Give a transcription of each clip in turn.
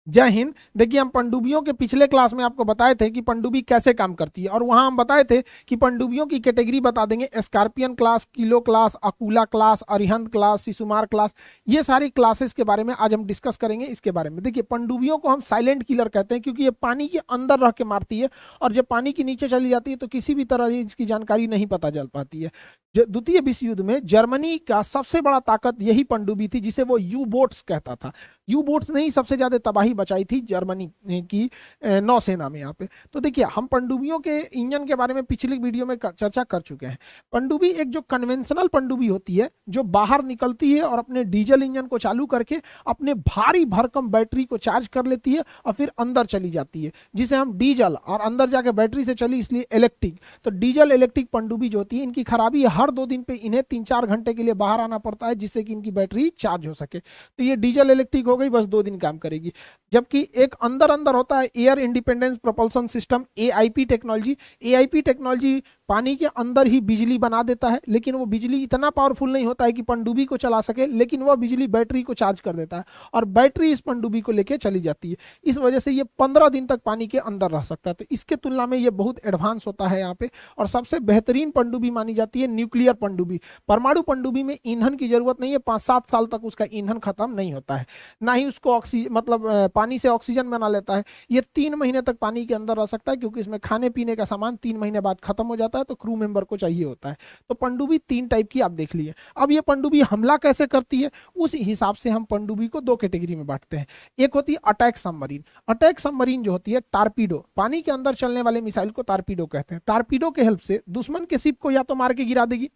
जय हिंद। देखिए, हम पनडुब्बियों के पिछले क्लास में आपको बताए थे कि पनडुब्बी कैसे काम करती है, और वहां हम बताए थे कि पनडुब्बियों की कैटेगरी बता देंगे, scorpion class, kilo class, Akula class, Arihant class, Shishumar class. ये सारी क्लासेस के बारे में आज हम डिस्कस करेंगे। इसके बारे में देखिए, पनडुब्बियों को हम साइलेंट किलर कहते हैं क्योंकि ये पानी के अंदर रह के मारती है, और जब पानी के नीचे चली जाती है तो किसी भी तरह इसकी जानकारी नहीं पता चल पाती है। द्वितीय विश्व युद्ध में जर्मनी का सबसे बड़ा ताकत यही पनडुब्बी थी, जिसे वो यू बोट्स कहता था। यू बोट्स ने ही सबसे ज्यादा तबाही बचाई थी जर्मनी की नौसेना में यहाँ पे। तो देखिए, हम पनडुब्बियों के इंजन के बारे में पिछली वीडियो में चर्चा कर चुके हैं। पनडुब्बी एक जो कन्वेंशनल पनडुब्बी होती है, जो बाहर निकलती है और अपने डीजल इंजन को चालू करके अपने भारी भरकम बैटरी को चार्ज कर लेती है और फिर अंदर चली जाती है, जिसे हम डीजल, और अंदर जाके बैटरी से चली इसलिए इलेक्ट्रिक। तो डीजल इलेक्ट्रिक पनडुब्बी जो होती है, इनकी खराबी हर 2 दिन पे इन्हें 3-4 घंटे के लिए बाहर आना पड़ता है, जिससे कि इनकी बैटरी चार्ज हो सके। तो ये डीजल इलेक्ट्रिक हो गई, बस 2 दिन काम करेगी। जबकि एक अंदर अंदर होता है air independence propulsion system, AIP technology. AIP technology पानी के अंदर ही बिजली बना देता है, लेकिन वो बिजली इतना पावरफुल नहीं होता है कि पनडुब्बी को चला सके, लेकिन वह बिजली बैटरी को चार्ज कर देता है और बैटरी इस पनडुब्बी को लेके चली जाती है। इस वजह से ये 15 दिन तक पानी के अंदर रह सकता है। तो इसके तुलना में ये बहुत एडवांस होता है यहाँ पे। और सबसे बेहतरीन पनडुब्बी मानी जाती है न्यूक्लियर पनडुब्बी। परमाणु पनडुब्बी में ईंधन की जरूरत नहीं है, 5-7 साल तक उसका ईंधन खत्म नहीं होता है, ना ही उसको ऑक्सीजन, मतलब पानी से ऑक्सीजन बना लेता है। ये 3 महीने तक पानी के अंदर रह सकता है, क्योंकि इसमें खाने पीने का सामान 3 महीने बाद खत्म हो जाता है, तो क्रू मेंबर को चाहिए होता है। तो पनडुब्बी 3 टाइप की आप देख लिए। अब ये पनडुब्बी हमला कैसे करती है, उस हिसाब से हम पनडुब्बी को 2 कैटेगरी में बांटते हैं। एक होती है अटैक सबमरीन। अटैक सबमरीन जो होती है, टारपीडो, पानी के अंदर चलने वाले मिसाइल को टारपीडो कहते हैं। टारपीडो के हेल्प से दुश्मन के शिप को या तो मार के गिरा देगी,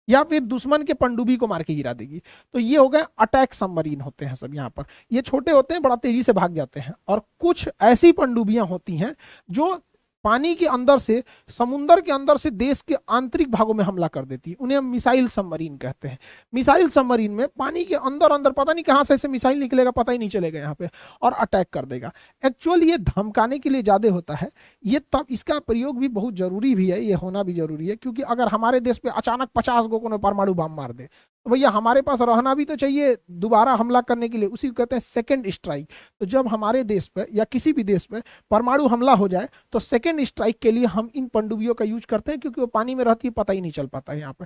या फिर दुश्मन के पनडुब्बी को मार के गिरा देगी। तो ये हो गए अटैक सबमरीन होते हैं सब यहाँ पर। ये छोटे होते हैं, बड़ा तेजी से भाग जाते हैं। और कुछ ऐसी पनडुब्बियां होती हैं जो पानी के अंदर से, समुंदर के अंदर से देश के आंतरिक भागों में हमला कर देती है। उन्हें हम मिसाइल सबमरीन कहते हैं। मिसाइल सबमरीन में पानी के अंदर अंदर पता नहीं कहां से ऐसे मिसाइल निकलेगा, पता ही नहीं चलेगा यहाँ पे, और अटैक कर देगा। एक्चुअली ये धमकाने के लिए ज्यादा होता है। ये तब इसका प्रयोग भी बहुत जरूरी भी है, ये होना भी जरूरी है, क्योंकि अगर हमारे देश पे अचानक 50 गो को परमाणु बम मार दे, तो भैया हमारे पास रहना भी तो चाहिए दोबारा हमला करने के लिए। उसी को कहते हैं सेकंड स्ट्राइक। तो जब हमारे देश पे या किसी भी देश पे परमाणु हमला हो जाए, तो सेकंड स्ट्राइक के लिए हम इन पनडुब्बियों का यूज करते हैं, क्योंकि वो पानी में रहती है, पता ही नहीं चल पाता है यहाँ पे।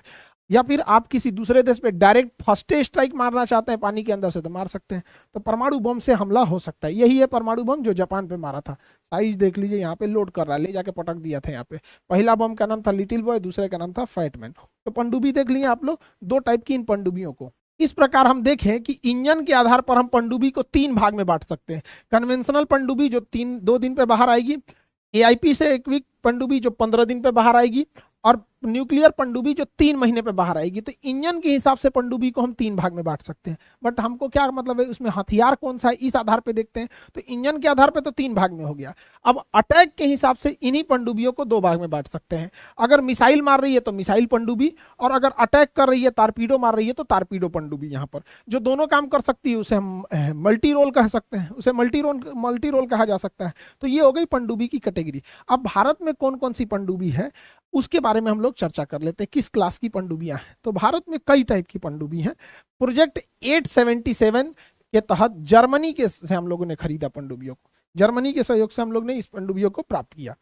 या फिर आप किसी दूसरे देश पे डायरेक्ट फर्स्ट स्ट्राइक मारना चाहते हैं पानी के अंदर से, तो मार सकते हैं। तो परमाणु बम से हमला हो सकता है। यही है परमाणु बम जो जापान पे मारा था। साइज देख लीजिए, यहाँ पे लोड कर रहा है, ले जाके पटक दिया था यहाँ पे। पहला बम का नाम था लिटिल बॉय, दूसरे का नाम था फैटमैन। तो पनडुब्बी देख लिए आप लोग, 2 टाइप की इन पनडुब्बियों को। इस प्रकार हम देखें कि इंजन के आधार पर हम पनडुब्बी को 3 भाग में बांट सकते हैं। कन्वेंशनल पनडुब्बी जो 2 दिन पे बाहर आएगी, एआईपी से इक्विप पनडुब्बी जो 15 दिन पे बाहर आएगी, और न्यूक्लियर पनडुब्बी जो 3 महीने पे बाहर आएगी। तो इंजन के हिसाब से पनडुब्बी को हम 3 भाग में बांट सकते हैं। बट हमको क्या मतलब है, उसमें हथियार कौन सा है, इस आधार पे देखते हैं। तो इंजन के आधार पे तो 3 भाग में हो गया। अब अटैक के हिसाब से इन्हीं पनडुब्बियों को 2 भाग में बांट सकते हैं। अगर मिसाइल मार रही है तो मिसाइल पनडुब्बी, और अगर अटैक कर रही है, टारपीडो मार रही है, तो टारपीडो पनडुब्बी। यहाँ पर जो दोनों काम कर सकती है उसे हम मल्टी रोल कह सकते हैं, उसे मल्टी रोल कहा जा सकता है। तो ये हो गई पनडुब्बी की कैटेगरी। अब भारत में कौन कौन सी पनडुब्बी है उसके बारे में हम लोग चर्चा कर लेते हैं, किस क्लास की पनडुब्बियां हैं। तो भारत में कई टाइप की पनडुब्बी हैं। प्रोजेक्ट 877 के तहत जर्मनी के से हम लोगों ने खरीदा पनडुब्बियों को। जर्मनी के सहयोग से हम लोग ने इस पनडुब्बियों को प्राप्त किया।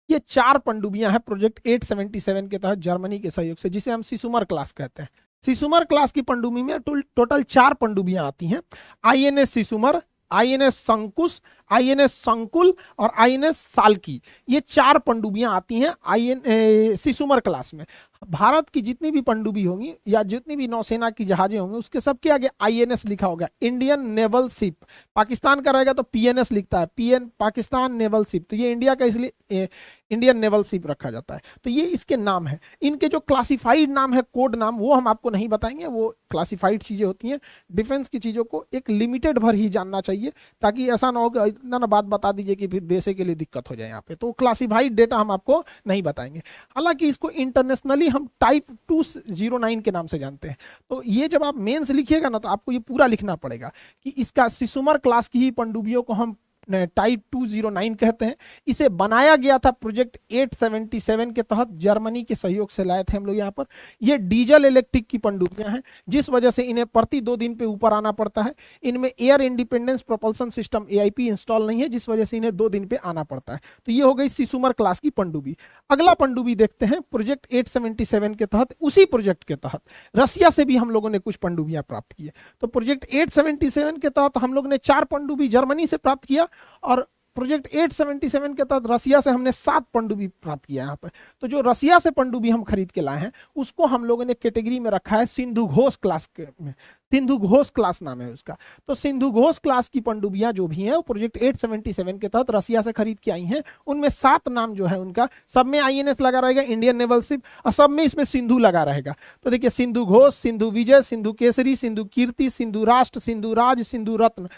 ये 4 पनडुब्बियां हैं प्रोजेक्ट 877 के तहत जर्मनी के सहयोग से, जिसे हम शिशुमर क्लास कहते हैं। शिशुमर क्लास की पनडुब्बी में टोटल 4 पनडुब्बियां आती हैं। आईएनएस शिशुमर, आईएनएस संकुश, आईएनएस संकुल और आईएनएस साल्की। ये 4 पनडुब्बियां आती हैं शिशुमर क्लास में। भारत की जितनी भी पनडुब्बी होंगी या जितनी भी नौसेना की जहाजें होंगी, उसके सबके आगे आईएनएस लिखा होगा, इंडियन नेवल शिप। पाकिस्तान का रहेगा तो पीएनएस लिखता है, पीएन पाकिस्तान नेवल शिप। तो ये इंडिया का इसलिए इंडियन नेवल शिप रखा जाता है। तो ये इसके नाम है। इनके जो क्लासिफाइड नाम है, कोड नाम, वो हम आपको नहीं बताएंगे, वो क्लासिफाइड चीजें होती हैं। डिफेंस की चीजों को एक लिमिटेड भर ही जानना चाहिए, ताकि ऐसा ना हो कि इतना ना बात बता दीजिए कि फिर देश के लिए दिक्कत हो जाए यहाँ पे। तो क्लासिफाइड डेटा हम आपको नहीं बताएंगे। हालांकि इसको इंटरनेशनली हम टाइप 209 के नाम से जानते हैं। तो ये जब आप मेंस लिखिएगा ना, तो आपको ये पूरा लिखना पड़ेगा कि इसका शिशुमर क्लास की ही पनडुब्बियों को हम टाइप 209 कहते हैं। इसे बनाया गया था प्रोजेक्ट 877 के तहत, जर्मनी के सहयोग से लाए थे हम लोग यहाँ पर। ये डीजल इलेक्ट्रिक की पनडुब्बियां हैं, जिस वजह से इन्हें प्रति 2 दिन पे ऊपर आना पड़ता है। इनमें air independence propulsion system AIP install नहीं है, जिस वजह से इन्हें 2 दिन पे आना पड़ता है। तो ये हो गई सिसुमर क्लास की पनडुब्बी। अगला पनडुब्बी देखते हैं प्रोजेक्ट 877 के तहत। उसी प्रोजेक्ट के तहत रसिया से भी हम लोगों ने कुछ पनडुब्बियां प्राप्त की है। तो प्रोजेक्ट 877 के तहत हम लोग ने 4 पनडुब्बी जर्मनी से प्राप्त किया, और प्रोजेक्ट 877 के तहत रसिया से हमने 7 पनडुब्बी प्राप्त किया यहाँ पे। तो जो रसिया से पनडुब्बी हम खरीद के लाए हैं, उसको हम लोगों ने कैटेगरी में रखा है सिंधु घोष क्लास में। सिंधु घोष क्लास नाम है उसका। तो सिंधु घोष क्लास की पनडुब्बियां जो भी हैं वो प्रोजेक्ट 877 के तहत रसिया से खरीद के आई हैं। उनमें 7 नाम जो है उनका, सब में INS लगा रहेगा, इंडियन नेवल शिप, और सब में इसमें सिंधु लगा रहेगा। तो देखिए, सिंधु घोष, सिंधु विजय, सिंधु केसरी, सिंधु कीर्ति, सिंधु राष्ट्र, सिंधु राज, सिंधु रत्न।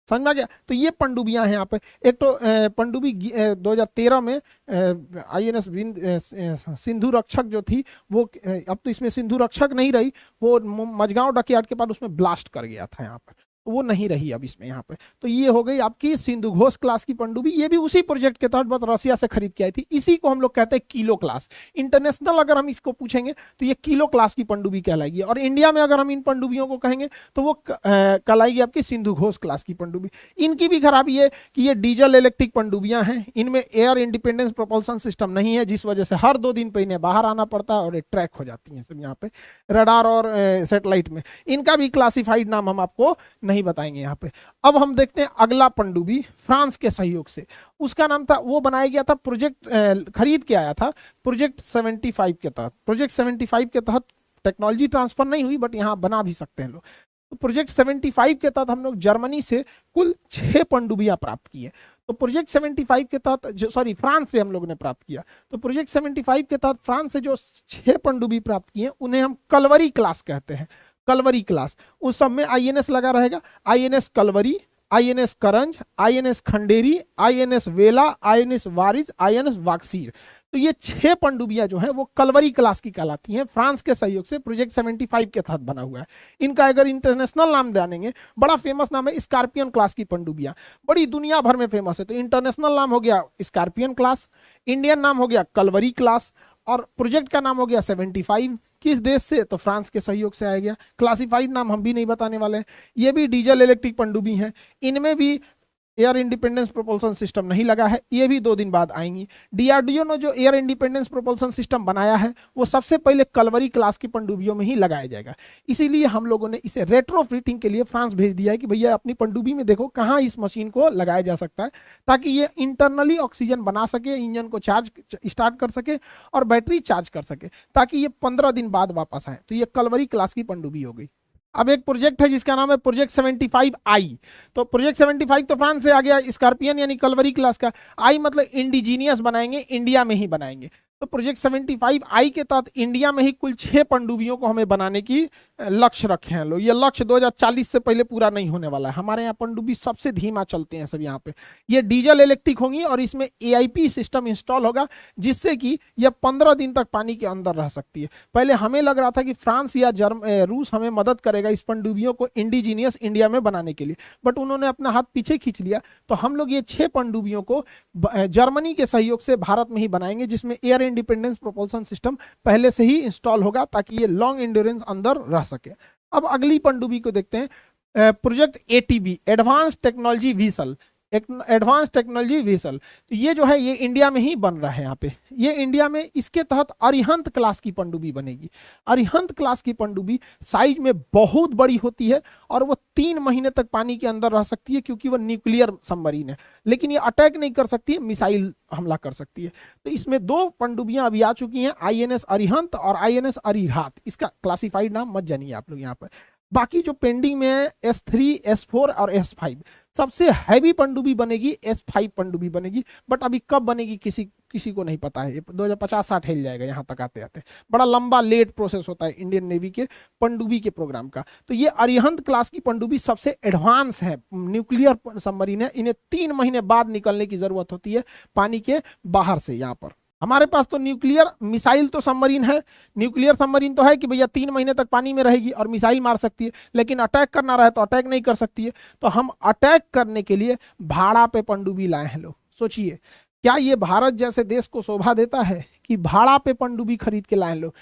समझ में आ गया? तो ये पनडुब्बियां हैं यहाँ पे। एक तो पनडुब्बी 2013 में INS सिंधु रक्षक जो थी वो, अब तो इसमें सिंधु रक्षक नहीं रही, वो मझगांव डकयार्ड के बाद उसमें ब्लास्ट कर गया था यहाँ पर, तो वो नहीं रही अब इसमें यहाँ पे। तो ये हो गई आपकी सिंधु घोष क्लास की पनडुब्बी। ये भी उसी प्रोजेक्ट के तहत बस रसिया से खरीद के आई थी। इसी को हम लोग कहते हैं किलो क्लास। इंटरनेशनल अगर हम इसको पूछेंगे तो ये किलो क्लास की पनडुब्बी कहलाएगी, और इंडिया में अगर हम इन पनडुब्बियों को कहेंगे तो वो कहलाएगी आपकी सिंधु घोष क्लास की पनडुब्बी। इनकी भी खराबी है कि ये डीजल इलेक्ट्रिक पनडुब्बियां हैं, इनमें एयर इंडिपेंडेंस प्रोपल्सन सिस्टम नहीं है, जिस वजह से हर 2 दिन पे इन्हें बाहर आना पड़ता है और ये ट्रैक हो जाती हैं सब यहाँ पे रडार और सैटेलाइट में। इनका भी क्लासिफाइड नाम हम आपको नहीं बताएंगे यहाँ पे। अब हम देखते हैं अगला पनडुब्बी फ्रांस के सहयोग से। उसका नाम था, वो बनाया गया था प्रोजेक्ट, खरीद के आया था प्रोजेक्ट 75 के तहत। प्रोजेक्ट 75 के तहत टेक्नोलॉजी ट्रांसफर नहीं हुई, बट यहाँ बना भी सकते हैं लोग। तो प्रोजेक्ट 75 के तहत हम लोग जर्मनी से कुल 6 पनडुब्बियां प्राप्त की है। तो प्रोजेक्ट 75 के तहत फ्रांस से हम लोग ने प्राप्त किया। तो प्रोजेक्ट 75 के तहत फ्रांस से जो 6 पनडुब्बी प्राप्त किए उन्हें हम कलवरी क्लास कहते हैं। कलवरी क्लास, उस सब में INS लगा रहेगा। INS कलवरी, INS करंज, INS खंडेरी, INS वेला, INS वारिज, INS वाक्सीर। तो ये 6 पनडुब्बियां जो है वो कलवरी क्लास की कहलाती हैं। फ्रांस के सहयोग से प्रोजेक्ट 75 के तहत बना हुआ है। इनका अगर इंटरनेशनल नाम जानेंगे, बड़ा फेमस नाम है स्कॉर्पियन क्लास की पनडुब्बियां, बड़ी दुनिया भर में फेमस है। तो इंटरनेशनल नाम हो गया स्कॉर्पियन क्लास, इंडियन नाम हो गया कलवरी क्लास, और प्रोजेक्ट का नाम हो गया 75। किस देश से? तो फ्रांस के सहयोग से आया गया। क्लासिफाइड नाम हम भी नहीं बताने वाले हैं। ये भी डीजल इलेक्ट्रिक पनडुब्बी हैं, इनमें भी एयर इंडिपेंडेंस प्रोपल्सन सिस्टम नहीं लगा है, ये भी 2 दिन बाद आएंगी। DRDO ने जो एयर इंडिपेंडेंस प्रोपल्सन सिस्टम बनाया है वो सबसे पहले कलवरी क्लास की पनडुब्बियों में ही लगाया जाएगा। इसीलिए हम लोगों ने इसे रेट्रोफिटिंग के लिए फ्रांस भेज दिया है कि भैया अपनी पनडुब्बी में देखो कहाँ इस मशीन को लगाया जा सकता है, ताकि ये इंटरनली ऑक्सीजन बना सके, इंजन को चार्ज स्टार्ट कर सके और बैटरी चार्ज कर सके, ताकि ये 15 दिन बाद वापस आए। तो ये कलवरी क्लास की पनडुब्बी हो गई। अब एक प्रोजेक्ट है जिसका नाम है प्रोजेक्ट 75I। तो प्रोजेक्ट 75 तो फ्रांस से आ गया, स्कॉर्पियन यानी कलवरी क्लास का। आई मतलब इंडिजीनियस बनाएंगे, इंडिया में ही बनाएंगे। तो प्रोजेक्ट 75I के तहत इंडिया में ही कुल 6 पनडुब्बियों को हमें बनाने की लक्ष्य रखे हैं लोग। ये लक्ष्य 2040 से पहले पूरा नहीं होने वाला है। हमारे यहाँ पनडुब्बी सबसे धीमा चलते हैं सब यहाँ पे। ये डीजल इलेक्ट्रिक होंगी और इसमें AIP सिस्टम इंस्टॉल होगा, जिससे कि यह 15 दिन तक पानी के अंदर रह सकती है। पहले हमें लग रहा था कि फ्रांस या रूस हमें मदद करेगा इस पनडुब्बियों को इंडिजीनियस इंडिया में बनाने के लिए, बट उन्होंने अपना हाथ पीछे खींच लिया। तो हम लोग ये 6 पनडुब्बियों को जर्मनी के सहयोग से भारत में ही बनाएंगे, जिसमें एयर इंडिपेंडेंस प्रोपल्सन सिस्टम पहले से ही इंस्टॉल होगा, ताकि ये लॉन्ग एंड्योरेंस अंदर रह सके। अब अगली पनडुब्बी को देखते हैं, project ATV, advance technology whistle. Advance technology whistle, तो ये जो है ये इंडिया में ही बन रहा है। यहाँ पे ये इंडिया में, इसके तहत अरिहंत क्लास की पनडुब्बी बनेगी। अरिहंत क्लास की पनडुब्बी साइज में बहुत बड़ी होती है और वो 3 महीने तक पानी के अंदर रह सकती है, क्योंकि वो न्यूक्लियर सबमरीन है। लेकिन ये अटैक नहीं कर सकती है, मिसाइल हमला कर सकती है। तो इसमें 2 पनडुब्बियां अभी आ चुकी हैं, INS अरिहंत और INS अरिहात। इसका क्लासिफाइड नाम मत जानिए आप लोग यहाँ पर। बाकी जो पेंडिंग में है S3, S4 और S5। सबसे हैवी पनडुब्बी बनेगी S5 पनडुब्बी बनेगी, बट अभी कब बनेगी किसी को नहीं पता है। ये 2050-60 हिल जाएगा यहाँ तक आते आते। बड़ा लंबा लेट प्रोसेस होता है इंडियन नेवी के पनडुब्बी के प्रोग्राम का। तो ये अरिहंत क्लास की पनडुब्बी सबसे एडवांस है, न्यूक्लियर सबमरीन है। इन्हें 3 महीने बाद निकलने की जरूरत होती है पानी के बाहर से यहाँ पर। हमारे पास तो न्यूक्लियर मिसाइल तो सबमरीन है, न्यूक्लियर सबमरीन तो है कि भैया 3 महीने तक पानी में रहेगी और मिसाइल मार सकती है, लेकिन अटैक करना रहे तो अटैक नहीं कर सकती है। तो हम अटैक करने के लिए भाड़ा पे पनडुब्बी लाए हैं लोग। सोचिए, क्या ये भारत जैसे देश को शोभा देता है कि भाड़ा पे पनडुब्बी खरीद के लाए लोग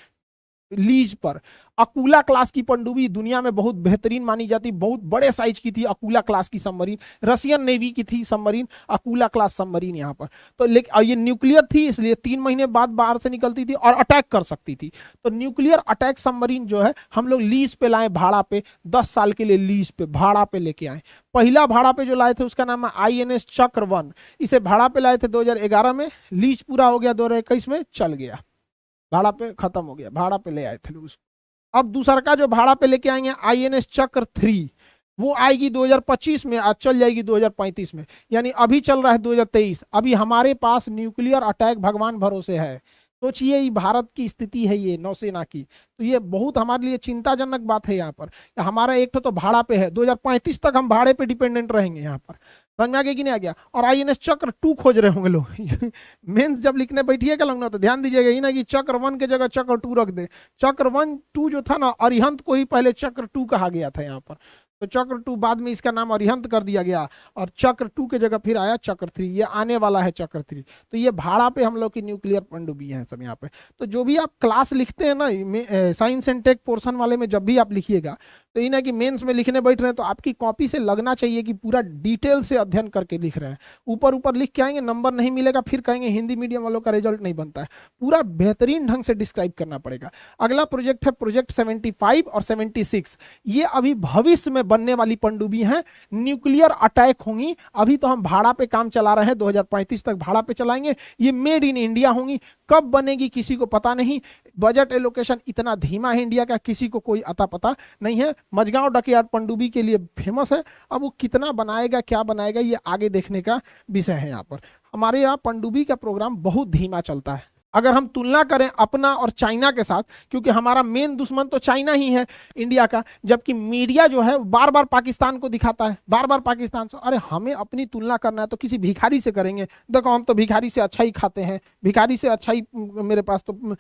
लीज पर। अकूला क्लास की पनडुब्बी दुनिया में बहुत बेहतरीन मानी जाती, बहुत बड़े साइज की थी अकूला क्लास की सबमरीन, रशियन नेवी की थी सबमरीन अकूला क्लास सबमरीन यहाँ पर। तो लेकिन ये न्यूक्लियर थी, इसलिए 3 महीने बाद बाहर से निकलती थी और अटैक कर सकती थी। तो न्यूक्लियर अटैक सबमरीन जो है हम लोग लीज पे लाए, भाड़ा पे 10 साल के लिए लीज पे भाड़ा पे लेके आए। पहला भाड़ा पे जो लाए थे उसका नाम है INS चक्र 1। इसे भाड़ा पे लाए थे 2011 में, लीज पूरा हो गया 2021 में, चल गया, भाड़ा पे खत्म हो गया, भाड़ा पे ले आए थे लोग उसको। अब दूसरा का जो भाड़ा पे लेके आएंगे INS चक्र 3, वो आएगी 2025 में, आज चल जाएगी 2035 में, यानी अभी चल रहा है 2023। अभी हमारे पास न्यूक्लियर अटैक भगवान भरोसे है। सोचिए ये भारत की स्थिति है, ये नौसेना की, तो ये बहुत हमारे लिए चिंताजनक बात है। यहाँ पर हमारा एक तो भाड़ा पे है, 2035 तक हम भाड़े पे डिपेंडेंट रहेंगे यहाँ पर। समझ में आ गया कि नहीं आ गया? और INS चक्र 2 खोज रहे होंगे लोग मेंस जब लिखने बैठिएगा लोग ना, तो ध्यान दीजिएगा ही ना कि चक्र 1 के जगह चक्र 2 रख दे। चक्र 1 2 जो था ना, अरिहंत को ही पहले चक्र 2 कहा गया था यहाँ पर, तो चक्र 2 बाद में इसका नाम अरिहंत कर दिया गया और चक्र 2 के जगह फिर आया चक्र 3। ये आने वाला है चक्र 3। तो ये भाड़ा पे हम लोग की न्यूक्लियर पनडुब्बी है सब यहाँ पे। तो जो भी आप क्लास लिखते हैं ना साइंस एंड टेक पोर्शन वाले में, जब भी आप लिखिएगा तो ये ना कि मेंस में लिखने बैठ रहे हैं तो आपकी कॉपी से लगना चाहिए कि पूरा डिटेल से अध्ययन करके लिख रहे हैं। ऊपर ऊपर लिख के आएंगे, नंबर नहीं मिलेगा, फिर कहेंगे हिंदी मीडियम वालों का रिजल्ट नहीं बनता है। पूरा बेहतरीन ढंग से डिस्क्राइब करना पड़ेगा। अगला प्रोजेक्ट है प्रोजेक्ट 75 और 76। ये अभी भविष्य में बनने वाली पनडुब्बी हैं, न्यूक्लियर अटैक होंगी। अभी तो हम भाड़ा पे काम चला रहे हैं, 2035 तक भाड़ा पे चलाएंगे। ये मेड इन इंडिया होंगी, कब बनेगी किसी को पता नहीं। बजट एलोकेशन इतना धीमा है इंडिया का, किसी को कोई अता पता नहीं है। मझगांव डकयार्ड पनडुब्बी के लिए फेमस है, अब वो कितना बनाएगा क्या बनाएगा ये आगे देखने का विषय है। यहाँ पर हमारे यहाँ पनडुब्बी का प्रोग्राम बहुत धीमा चलता है। अगर हम तुलना करें अपना और चाइना के साथ, क्योंकि हमारा मेन दुश्मन तो चाइना ही है इंडिया का, जबकि मीडिया जो है बार बार पाकिस्तान को दिखाता है, बार बार पाकिस्तान से। अरे हमें अपनी तुलना करना है तो किसी भिखारी से करेंगे। देखो हम तो भिखारी से अच्छा ही खाते हैं, भिखारी से अच्छा ही मेरे पास तो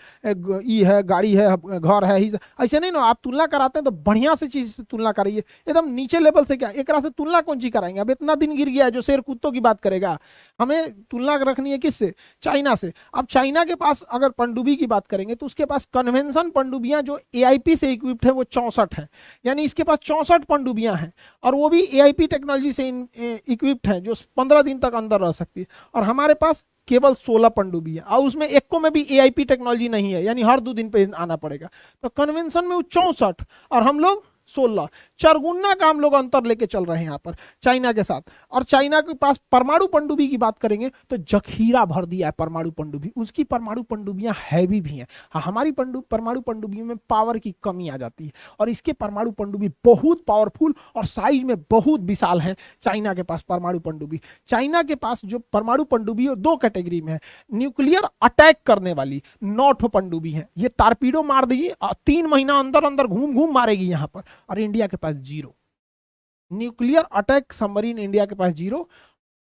ई है, गाड़ी है, घर है, ऐसे नहीं ना। आप तुलना कराते हैं तो बढ़िया से चीज से तुलना कराइए, एकदम नीचे लेवल से क्या एक से तुलना कौन सी कराएंगे। अब इतना दिन गिर गया है जो शेर कुत्तों की बात करेगा। हमें तुलना रखनी है किससे? चाइना से। अब चाइना के पास अगर पनडुब्बी की बात करेंगे तो उसके पास कन्वेंशन पनडुब्बियां जो AIP से इक्विप्ड है वो 64 है, यानी इसके पास 64 पनडुब्बियां हैं, और वो भी AIP टेक्नोलॉजी से इक्विप्ड है जो 15 दिन तक अंदर रह सकती है। और हमारे पास केवल 16 पनडुब्बी है, और उसमें एक को में भी AIP टेक्नोलॉजी नहीं है, यानी हर 2 दिन पे आना पड़ेगा। तो कन्वेंशन में वो 64 और हम लोग 16, चरगुना का हम लोग अंतर लेके चल रहे हैं यहाँ पर चाइना के साथ। और चाइना के पास परमाणु पनडुब्बी की बात करेंगे तो जखीरा भर दिया है परमाणु पनडुब्बी, उसकी परमाणु पनडुब्बियां हैवी भी हैं। हाँ, हमारी परमाणु पनडुब्बियों में पावर की कमी आ जाती है, और इसके परमाणु पनडुब्बी बहुत पावरफुल और साइज में बहुत विशाल है चाइना के पास परमाणु पनडुब्बी। चाइना के पास जो परमाणु पनडुब्बी है 2 कैटेगरी में है। न्यूक्लियर अटैक करने वाली 9 पनडुब्बी है, ये टारपीडो मार देगी, 3 महीना अंदर अंदर घूम घूम मारेगी यहाँ पर। और इंडिया के पास 0 न्यूक्लियर अटैक सबमरीन, इंडिया के पास 0।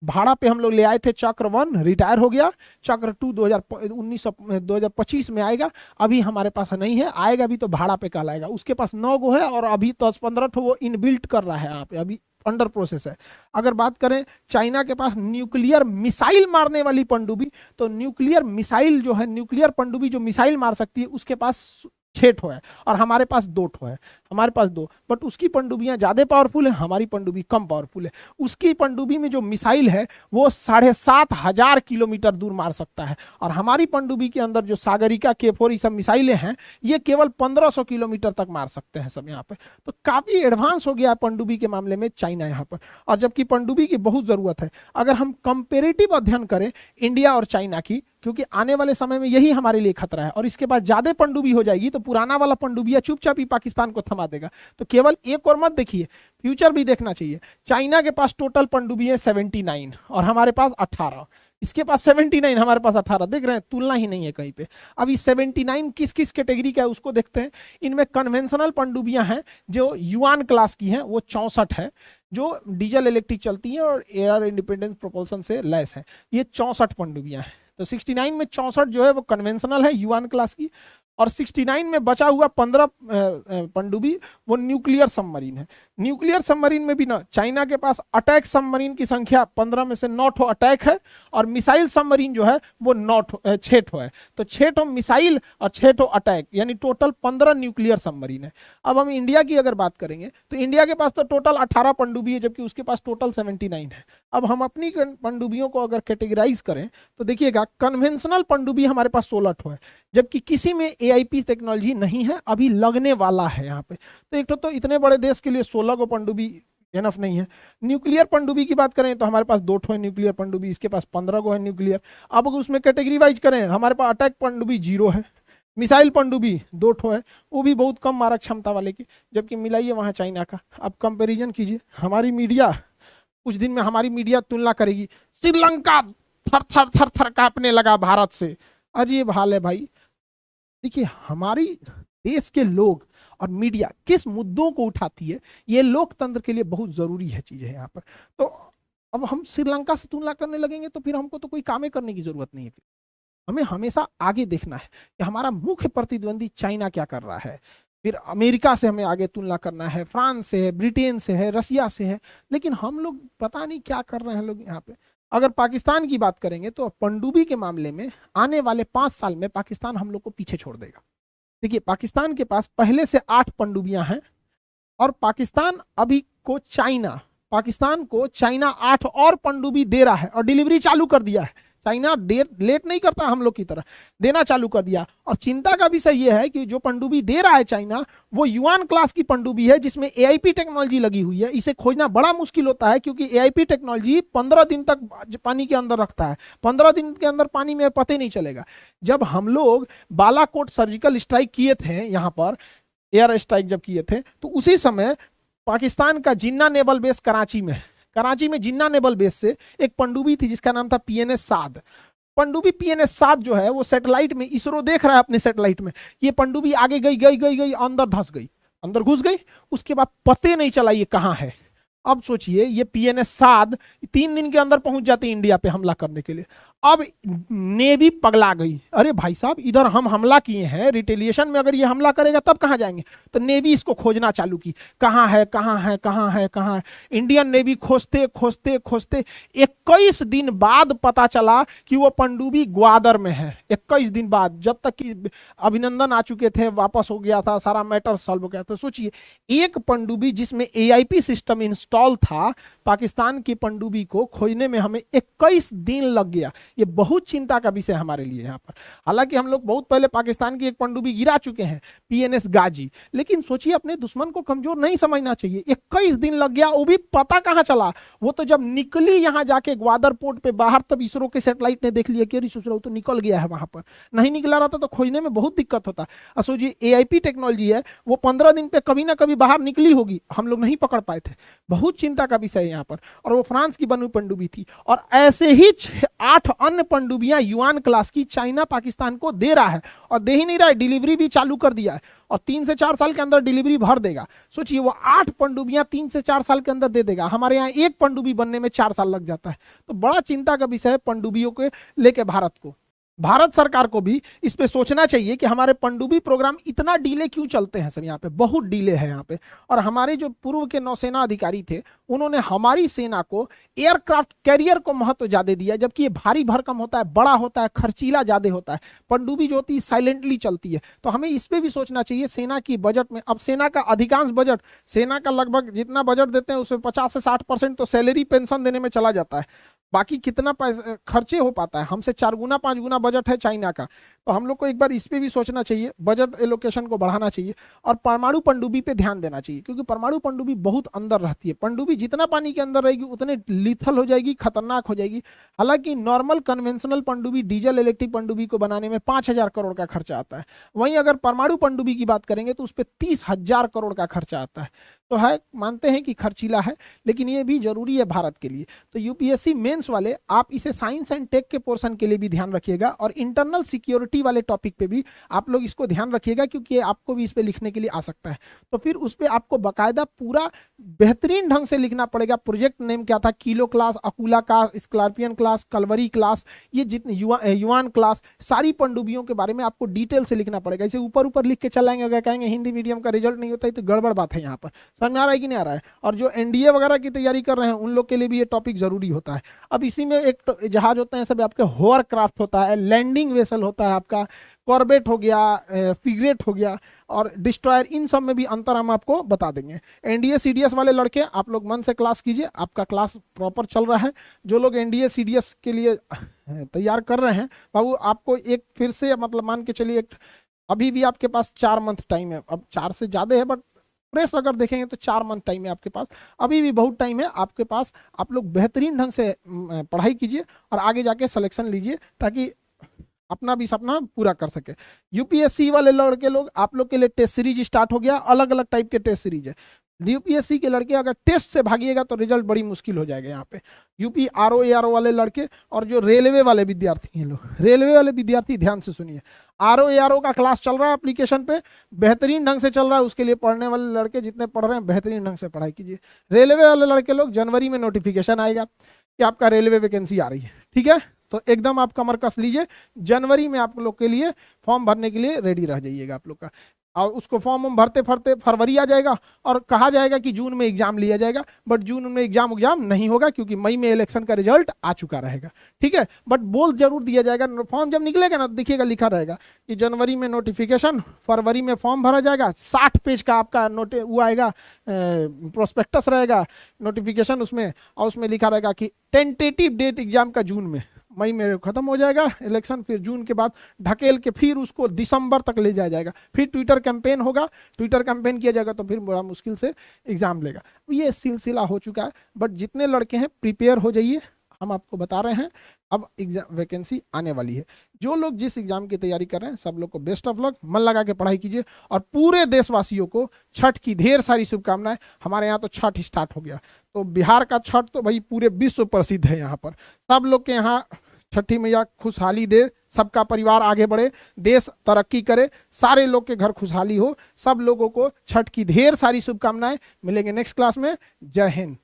भाड़ा पे हम लोग ले आए थे चक्र 1, रिटायर हो गया। चक्र 2 2025 में आएगा, अभी हमारे पास नहीं है, आएगा भी तो भाड़ा पे कहलाएगा। उसके पास 9 गो है और अभी 10-15 ठो वो इनबिल्ट कर रहा है यहाँ पे, अभी अंडर प्रोसेस है। अगर बात करें चाइना के पास न्यूक्लियर मिसाइल मारने वाली पनडुब्बी, तो न्यूक्लियर मिसाइल जो है, न्यूक्लियर पनडुब्बी जो मिसाइल मार सकती है, उसके पास 6 ठो है और हमारे पास 2 ठो है। हमारे पास 2, बट उसकी पनडुब्बियां ज्यादा पावरफुल है, हमारी पनडुब्बी कम पावरफुल है। उसकी पनडुब्बी में जो मिसाइल है वो 7,500 किलोमीटर दूर मार सकता है, और हमारी पनडुब्बी के अंदर जो सागरिका K4 सब मिसाइलें हैं ये केवल 1500 किलोमीटर तक मार सकते हैं सब यहाँ पे। तो काफी एडवांस हो गया है पनडुब्बी के मामले में चाइना यहाँ पर, और जबकि पनडुब्बी की बहुत जरूरत है। अगर हम कंपेरेटिव अध्ययन करें इंडिया और चाइना की, क्योंकि आने वाले समय में यही हमारे लिए खतरा है, और इसके बाद ज्यादा पनडुब्बी हो जाएगी तो पुराना वाला पनडुब्बिया चुपचाप ही पाकिस्तान को थमा देगा। तो केवल एक और मत देखिए, फ्यूचर भी देखना चाहिए। चाइना के पास टोटल पनडुब्बी है 79 और हमारे पास 18, इसके पास 79 हमारे पास 18, देख रहे हैं, तुलना ही नहीं है कहीं पे। अब इस 79 किस किस कैटेगरी का है उसको देखते हैं। इनमें कन्वेंशनल पनडुब्बियां हैं जो युआन क्लास की हैं, वो 64 है, जो डीजल इलेक्ट्रिक चलती है और एयर इंडिपेंडेंस प्रोपल्सन से लैस है। ये 64 पनडुब्बियां हैं। तो 69 में 64 जो है वो कन्वेंशनल है युआन क्लास की, और 69 में बचा हुआ 15 पनडुब्बी वो न्यूक्लियर सबमरीन है। न्यूक्लियर सबमरीन में भी ना चाइना के पास अटैक सबमरीन की संख्या 15 में से 9 ठो अटैक है, और मिसाइल सबमरीन जो है वो 6 ठो है। तो 6 ठो मिसाइल और 6 ठो अटैक, यानी टोटल 15 न्यूक्लियर सबमरीन है। अब हम इंडिया की अगर बात करेंगे तो इंडिया के पास तो टोटल 18 पनडुब्बी है, जबकि उसके पास टोटल 79 है। अब हम अपनी पनडुब्बियों को अगर कैटेगराइज करें तो देखिएगा, कन्वेंशनल पनडुब्बी हमारे पास 16 ठो है, जबकि किसी में एआईपी टेक्नोलॉजी नहीं है, अभी लगने वाला है यहाँ पे। तो एक तो इतने बड़े देश के लिए 16 को पनडुब्बी इनफ नहीं है। न्यूक्लियर पनडुब्बी की बात करें तो हमारे पास 2 ठो है न्यूक्लियर पनडुब्बी, इसके पास 15 को है न्यूक्लियर। अब अगर उसमें कैटेगरी वाइज करें, हमारे पास अटैक पनडुब्बी 0 है, मिसाइल पनडुब्बी 2 ठो है, वो भी बहुत कम मारक क्षमता वाले की, जबकि मिलाइए वहां चाइना का। अब कंपेरिजन कीजिए, हमारी मीडिया कुछ दिन में हमारी मीडिया तुलना करेगी, श्रीलंका थर थर थर थर कांपने लगा भारत से। अजीब हाल है भाई। देखिए, हमारी देश के लोग और मीडिया किस मुद्दों को उठाती है, ये लोकतंत्र के लिए बहुत जरूरी है चीज है यहाँ पर। तो अब हम श्रीलंका से तुलना करने लगेंगे तो फिर हमको तो कोई कामें करने की जरूरत नहीं है। हमें हमेशा आगे देखना है कि हमारा मुख्य प्रतिद्वंदी चाइना क्या कर रहा है, फिर अमेरिका से हमें आगे तुलना करना है, फ्रांस से है, ब्रिटेन से है, रसिया से है, लेकिन हम लोग पता नहीं क्या कर रहे हैं लोग यहाँ पे। अगर पाकिस्तान की बात करेंगे तो पनडुब्बी के मामले में आने वाले 5 साल में पाकिस्तान हम लोग को पीछे छोड़ देगा। देखिए, पाकिस्तान के पास पहले से 8 पनडुब्बियां हैं, और पाकिस्तान को चाइना 8 और पनडुब्बी दे रहा है और डिलीवरी चालू कर दिया है। चाइना देर लेट नहीं करता हम लोग की तरह, देना चालू कर दिया। और चिंता का विषय यह है कि जो पनडुब्बी दे रहा है चाइना, वो युआन क्लास की पनडुब्बी है जिसमें एआईपी टेक्नोलॉजी लगी हुई है। इसे खोजना बड़ा मुश्किल होता है, क्योंकि एआईपी टेक्नोलॉजी 15 दिन तक पानी के अंदर रखता है, 15 दिन के अंदर पानी में पता नहीं चलेगा। जब हम लोग बालाकोट सर्जिकल स्ट्राइक किए थे, यहाँ पर एयर स्ट्राइक जब किए थे, तो उसी समय पाकिस्तान का जिन्ना नेवल बेस कराची में जिन्ना नेवल बेस से एक पनडुब्बी थी जिसका नाम था पीएनएस साद। पनडुब्बी पीएनएस साद जो है वो सैटेलाइट में, इसरो देख रहा है अपने सैटेलाइट में, ये पनडुब्बी आगे गई अंदर धंस गई, अंदर घुस गई, उसके बाद पते नहीं चला ये कहाँ है। अब सोचिए, ये पीएनएस साद 3 दिन के अंदर पहुंच जाती इंडिया पे हमला करने के लिए। अब नेवी पगला गई, अरे भाई साहब इधर हम हमला किए हैं, रिटेलिएशन में अगर ये हमला करेगा तब कहाँ जाएंगे। तो नेवी इसको खोजना चालू की, कहाँ है कहाँ है कहाँ है कहाँ है। इंडियन नेवी खोजते खोजते खोजते 21 दिन बाद पता चला कि वो पनडुब्बी ग्वादर में है। 21 दिन बाद, जब तक कि अभिनंदन आ चुके थे, वापस हो गया था, सारा मैटर सॉल्व हो गया। तो सोचिए, एक पनडुब्बी जिसमें एआईपी सिस्टम इंस्टॉल था, पाकिस्तान की पनडुब्बी को खोजने में हमें 21 दिन लग गया। ये बहुत चिंता का विषय हमारे लिए यहाँ पर। हालांकि हम लोग बहुत पहले पाकिस्तान की एक पनडुब्बी गिरा चुके हैं, पीएनएस गाजी, लेकिन सोचिए अपने दुश्मन को कमजोर नहीं समझना चाहिए। 21 दिन लग गया, वो भी पता कहाँ चला, वो तो जब निकली यहाँ जाके ग्वादर पोर्ट पे बाहर, तब इसरो के सैटेलाइट ने देख लिया कि अरे सोच रहा तो निकल गया है। वहां पर नहीं निकला रहता तो खोजने में बहुत दिक्कत होता। सोचिए, एआईपी टेक्नोलॉजी है, वो 15 दिन पे कभी ना कभी बाहर निकली होगी, हम लोग नहीं पकड़ पाए थे। बहुत चिंता का विषय है यहाँ पर। और वो फ्रांस की बनी पनडुब्बी थी, और ऐसे ही 8 अन्य पनडुब्बियां युआन क्लास की चाइना पाकिस्तान को दे रहा है, और दे ही नहीं रहा है, डिलीवरी भी चालू कर दिया है, और 3 से 4 साल के अंदर डिलीवरी भर देगा। सोचिए, वो 8 पनडुब्बियां 3 से 4 साल के अंदर दे देगा। हमारे यहाँ एक पनडुब्बी बनने में 4 साल लग जाता है। तो बड़ा चिंता का विषय है पनडुब्बियों के लेके भारत को। भारत सरकार को भी इस पे सोचना चाहिए कि हमारे पनडुब्बी प्रोग्राम इतना डिले क्यों चलते हैं। सब यहाँ पे बहुत डिले है यहाँ पे। और हमारे जो पूर्व के नौसेना अधिकारी थे, उन्होंने हमारी सेना को एयरक्राफ्ट कैरियर को महत्व ज्यादा दिया, जबकि ये भारी भरकम होता है, बड़ा होता है, खर्चीला ज्यादा होता है। पनडुब्बी जो होती है साइलेंटली चलती है। तो हमें इस पे भी सोचना चाहिए। सेना की बजट में, अब सेना का अधिकांश बजट, सेना का लगभग जितना बजट देते हैं उसमें 50 से 60% तो सैलरी पेंशन देने में चला जाता है। बाकी कितना पैसा खर्चे हो पाता है, हमसे 4 गुना 5 गुना बजट है चाइना का। तो हम लोग को एक बार इस पे भी सोचना चाहिए, बजट एलोकेशन को बढ़ाना चाहिए, और परमाणु पनडुब्बी पे ध्यान देना चाहिए, क्योंकि परमाणु पनडुब्बी बहुत अंदर रहती है। पनडुब्बी जितना पानी के अंदर रहेगी उतने लीथल हो जाएगी, खतरनाक हो जाएगी। हालांकि नॉर्मल कन्वेंशनल पनडुब्बी, डीजल इलेक्ट्रिक पनडुब्बी को बनाने में 5000 करोड़ का खर्चा आता है। वहीं अगर परमाणु पनडुब्बी की बात करेंगे तो उस पर 30,000 करोड़ का खर्चा आता है। तो है, मानते हैं कि खर्चीला है, लेकिन ये भी जरूरी है भारत के लिए। तो यूपीएससी मेंस वाले, आप इसे साइंस एंड टेक के पोर्शन के लिए भी ध्यान रखिएगा, और इंटरनल सिक्योरिटी सेफ्टी वाले टॉपिक पे भी आप लोग इसको ध्यान रखिएगा, क्योंकि आपको भी इस पे लिखने के लिए आ सकता है। तो फिर उस पर आपको बाकायदा पूरा बेहतरीन ढंग से लिखना पड़ेगा। प्रोजेक्ट नेम क्या था, kilo class, Akula class, scorpion class, Kalvari class, ये जितने युवान क्लास, सारी पनडुब्बियों के बारे में आपको डिटेल से लिखना पड़ेगा। इसे ऊपर ऊपर लिख के चलाएंगे, अगर कहेंगे हिंदी मीडियम का रिजल्ट नहीं होता है तो गड़बड़ बात है। यहाँ पर समझ में आ रहा है कि नहीं आ रहा है? और जो एनडीए वगैरह की तैयारी कर रहे हैं उन लोग के लिए भी ये टॉपिक जरूरी होता है। अब इसी में एक जहाज होते हैं सब आपके, होवर क्राफ्ट होता है, लैंडिंग वेसल होता है आपका, कॉर्बेट हो गया, फ्रिगेट हो गया और डिस्ट्रॉयर, इन सब में भी अंतर हम आपको बता देंगे। एनडीए सीडीएस वाले लड़के आप लोग मन से क्लास कीजिए, आपका क्लास प्रॉपर चल रहा है। जो लोग एनडीए सीडीएस के लिए तैयार कर रहे हैं बाबू, आपको एक फिर से मतलब मान के चलिए, अभी भी आपके पास 4 मंथ टाइम है। अब 4 से ज़्यादा है, बट प्रेस अगर देखेंगे तो 4 मंथ टाइम है आपके पास, अभी भी बहुत टाइम है आपके पास। आप लोग बेहतरीन ढंग से पढ़ाई कीजिए और आगे जाके सिलेक्शन लीजिए, ताकि अपना भी सपना पूरा कर सके। यूपीएससी वाले लड़के लोग, आप लोग के लिए टेस्ट सीरीज स्टार्ट हो गया, अलग अलग टाइप के टेस्ट सीरीज है। यूपीएससी के लड़के अगर टेस्ट से भागिएगा तो रिजल्ट बड़ी मुश्किल हो जाएगा यहाँ पे। यूपी आरओ एआरओ वाले लड़के और जो रेलवे वाले विद्यार्थी हैं लोग, रेलवे वाले विद्यार्थी ध्यान से सुनिए, आरओ एआरओ का क्लास चल रहा है एप्लीकेशन पे, बेहतरीन ढंग से चल रहा है। उसके लिए पढ़ने वाले लड़के जितने पढ़ रहे हैं बेहतरीन ढंग से पढ़ाई कीजिए। रेलवे वाले लड़के लोग, जनवरी में नोटिफिकेशन आएगा कि आपका रेलवे वैकेंसी आ रही है, ठीक है? तो एकदम आप कमर कस लीजिए, जनवरी में आप लोग के लिए फॉर्म भरने के लिए रेडी रह जाइएगा आप लोग का। और उसको फॉर्म भरते भरते फरवरी आ जाएगा और कहा जाएगा कि जून में एग्जाम लिया जाएगा, बट जून में एग्जाम नहीं होगा, क्योंकि मई में इलेक्शन का रिजल्ट आ चुका रहेगा, ठीक है? बट बोल जरूर दिया जाएगा, फॉर्म जब निकलेगा ना देखिएगा लिखा रहेगा कि जनवरी में नोटिफिकेशन, फरवरी में फॉर्म भरा जाएगा। 60 पेज का आपका वो आएगा, प्रोस्पेक्टस रहेगा, नोटिफिकेशन उसमें, और उसमें लिखा रहेगा कि टेंटेटिव डेट एग्जाम का जून में, मई में खत्म हो जाएगा इलेक्शन, फिर जून के बाद ढकेल के फिर उसको दिसंबर तक ले जाया जाएगा। फिर ट्विटर कैंपेन होगा, ट्विटर कैंपेन किया जाएगा तो फिर बड़ा मुश्किल से एग्जाम लेगा। ये सिलसिला हो चुका है, बट जितने लड़के हैं प्रिपेयर हो जाइए, हम आपको बता रहे हैं अब एग्जाम वैकेंसी आने वाली है। जो लोग जिस एग्जाम की तैयारी कर रहे हैं सब लोग को बेस्ट ऑफ लक, मन लगा के पढ़ाई कीजिए और पूरे देशवासियों को छठ की ढेर सारी शुभकामनाएं। हमारे यहाँ तो छठ स्टार्ट हो गया, तो बिहार का छठ तो भाई पूरे विश्व प्रसिद्ध है। यहाँ पर सब लोग के यहाँ छठी मैया खुशहाली दे, सबका परिवार आगे बढ़े, देश तरक्की करे, सारे लोग के घर खुशहाली हो। सब लोगों को छठ की ढेर सारी शुभकामनाएं। मिलेंगे नेक्स्ट क्लास में। जय हिंद।